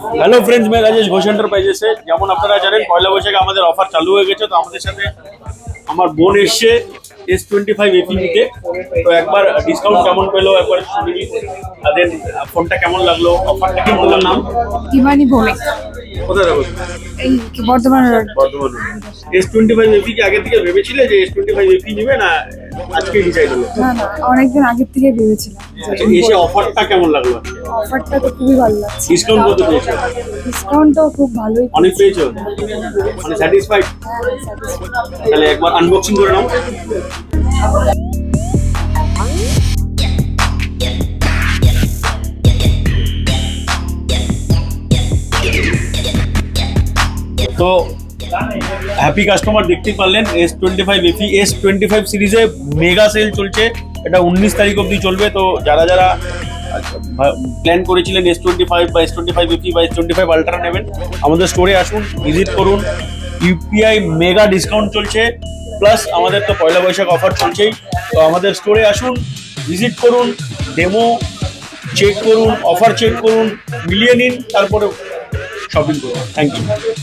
Hello friends, मैं Rajesh Ghosh enterprises से যেমন আপনারা জানেন পয়লা বৈশাখে আমাদের অফার চালু হয়ে গেছে। তো আমাদের সাথে আমার বোন এসছে S25 এফি নিতে। তো একবার ডিসকাউন্ট কেমন পেলো একবার শুনি, তাদের ফোনটা কেমন লাগলো, অফারটা কি বললাম নাম ইমানি ভৌমিক, কোথায় দেখো এই বর্ধমান রোড। বর্ধমান। S25 এফি কি আগে থেকে ভেবেছিলে যে S25 এফি নেবে না আজকে ডিসাইড হলো? না না, অনেকদিন আগের থেকে ভেবেছিলাম। আচ্ছা, এসে অফারটা কেমন লাগলো? অফারটা তো খুবই ভালো লাগছে। ডিসকাউন্ট কত পেয়েছো? ডিসকাউন্ট তো খুব ভালোই অনেক পেয়েছো, মানে স্যাটিসফাইড? তাহলে একবার আনবক্সিং করে নাও। তো হ্যাপি কাস্টমার দেখতেই পারলেন S25 এফি S25 সিরিজে মেগা সেল চলছে। এটা 19 তারিখ অবধি চলবে। তো যারা যারা প্ল্যান করেছিলেন S25 বা S25 এফি বা S25 আলট্রা নেবেন, আমাদের স্টোরে আসুন, ভিজিট করুন। ইউপিআই মেগা ডিসকাউন্ট চলছে, প্লাস আমাদের তো পয়লা বৈশাখ অফার চলছেই। তো আমাদের স্টোরে আসুন, ভিজিট করুন, ডেমো চেক করুন, অফার চেক করুন, মিলিয়ে নিন, তারপরে শপিং করুন। Thank you.